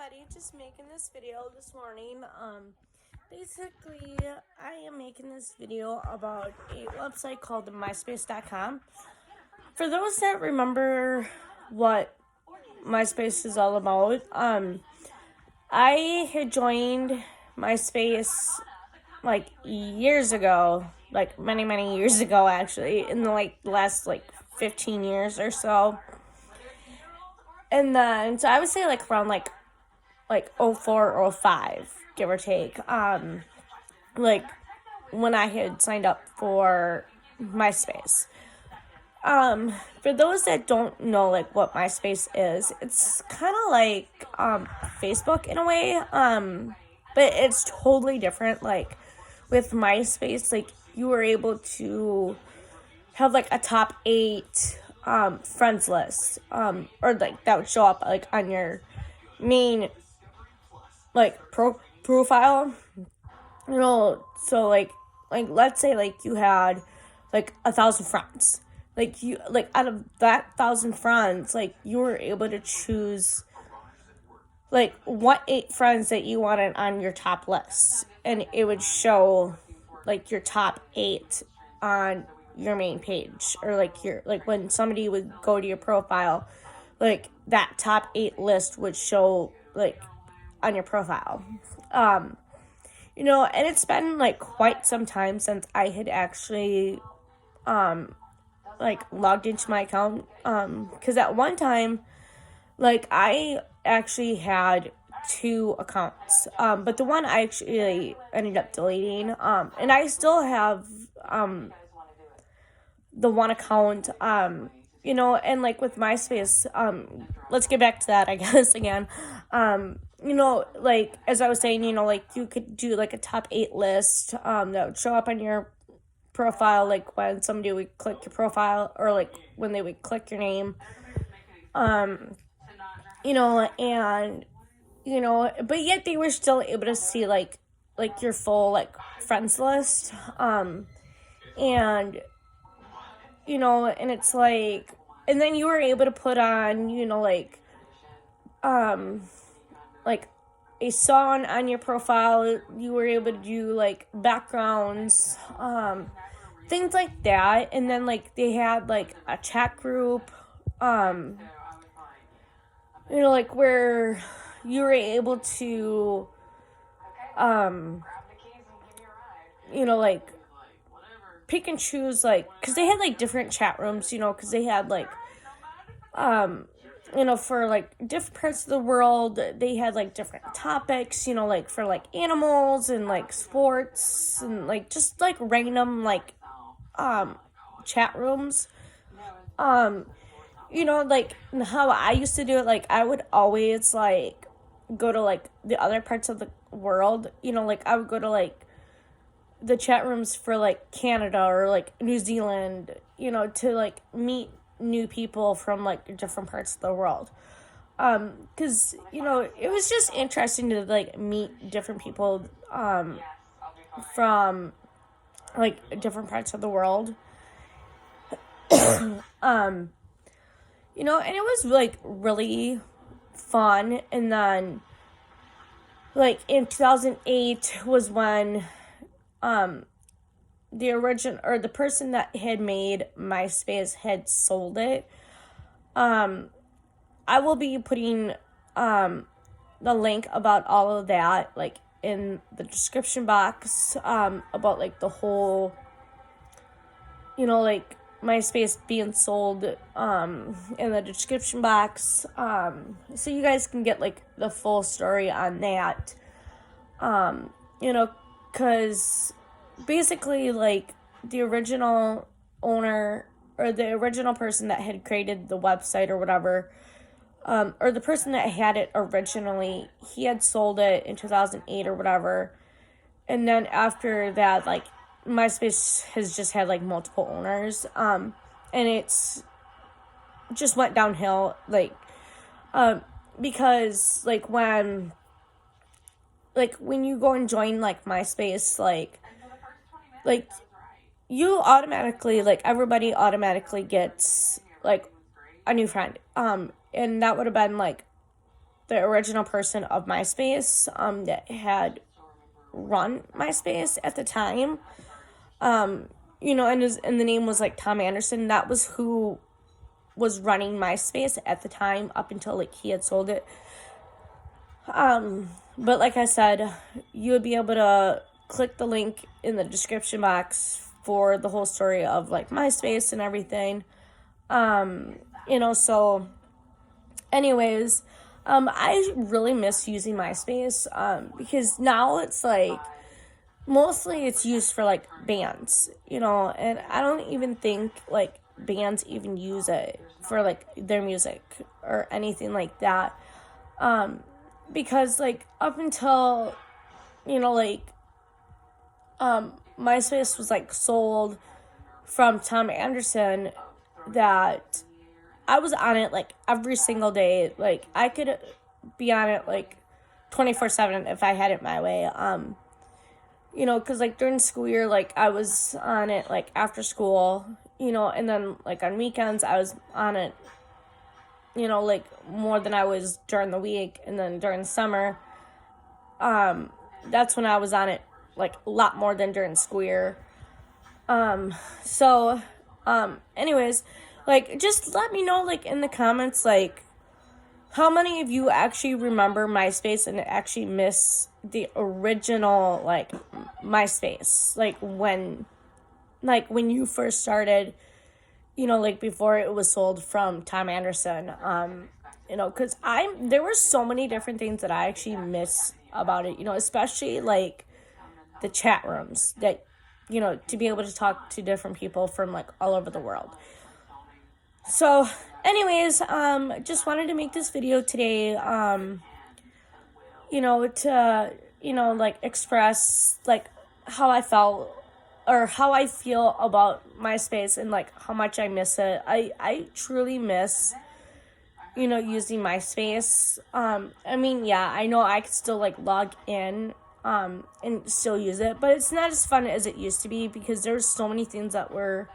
everybody, just making this video this morning. Basically, I am making this video about a website called MySpace.com. For those that remember what MySpace is all about, I had joined MySpace like years ago, like many years ago actually, in the last 15 years or so. And then, so I would say around 04 or 05, give or take. When I had signed up for MySpace. For those that don't know what MySpace is, it's kind of like Facebook in a way. But it's totally different. Like with MySpace, you were able to have a top 8 friends list, or that would show up on your main profile, so let's say you had 1,000 friends, you out of that 1,000 friends, you were able to choose what 8 friends that you wanted on your top list, and it would show your top 8 on your main page, or when somebody would go to your profile, that top 8 list would show on your profile. And it's been quite some time since I had actually logged into my account, because at one time I actually had 2 accounts, but the one I actually ended up deleting, and I still have the one account, and with MySpace, let's get back to that, I guess, again. As I was saying, you could do a top 8 list, that would show up on your profile, when somebody would click your profile, or when they would click your name, and but yet they were still able to see your full friends list, and and it's and then you were able to put on a song on your profile. You were able to do backgrounds, things like that, and then they had a chat group, where you were able to pick and choose, because they had different chat rooms, because they had for different parts of the world, they had different topics, for animals and sports and just random chat rooms. How I used to do it, I would always go to the other parts of the world, I would go to the chat rooms for Canada or New Zealand, to meet new people from different parts of the world, because it was just interesting to meet different people from different parts of the world. And it was really fun. And then in 2008 was when the origin, or the person that had made MySpace, had sold it. I will be putting the link about all of that in the description box, about the whole MySpace being sold, in the description box, so you guys can get the full story on that, because basically the original owner, or the original person that had created the website or whatever, or the person that had it originally, he had sold it in 2008 or whatever, and then after that MySpace has just had multiple owners, and it's just went downhill, because when you go and join MySpace, you automatically, everybody automatically gets a new friend, and that would have been the original person of MySpace, that had run MySpace at the time. And the name was like Tom Anderson. That was who was running MySpace at the time up until like he had sold it. But like I said, you would be able to click the link in the description box for the whole story of like MySpace and everything. So anyways, I really miss using MySpace, because now it's like, mostly it's used for like bands, and I don't even think like bands even use it for like their music or anything like that. Because like up until, MySpace was like sold from Tom Anderson, that I was on it like every single day. Like I could be on it like 24/7 if I had it my way. Because like during school year, like I was on it like after school, and then like on weekends I was on it, like more than I was during the week. And then during the summer, that's when I was on it like a lot more than during school year. Anyways, like just let me know like in the comments, like how many of you actually remember MySpace and actually miss the original like MySpace, like when you first started, like before it was sold from Tom Anderson. Because there were so many different things that I actually miss about it, especially like the chat rooms that, to be able to talk to different people from like all over the world. So anyways, just wanted to make this video today, to, like express like how I felt or how I feel about MySpace and like how much I miss it. I truly miss, using MySpace. I know I could still like log in, and still use it, but it's not as fun as it used to be, because there's so many things that were,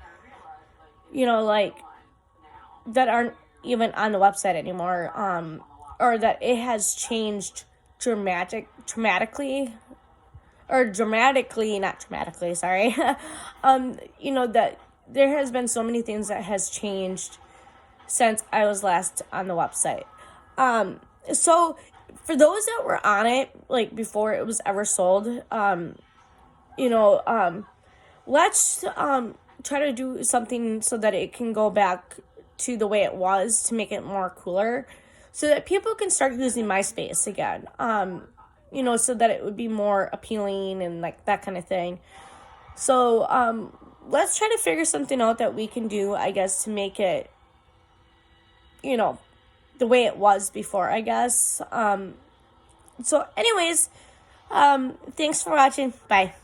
like that aren't even on the website anymore, or that it has changed dramatically, sorry. That there has been so many things that has changed since I was last on the website. So for those that were on it, like before it was ever sold, let's try to do something so that it can go back to the way it was, to make it more cooler, so that people can start using MySpace again, so that it would be more appealing and like that kind of thing. So let's try to figure something out that we can do, I guess, to make it, the way it was before, I guess. So anyways, thanks for watching. Bye.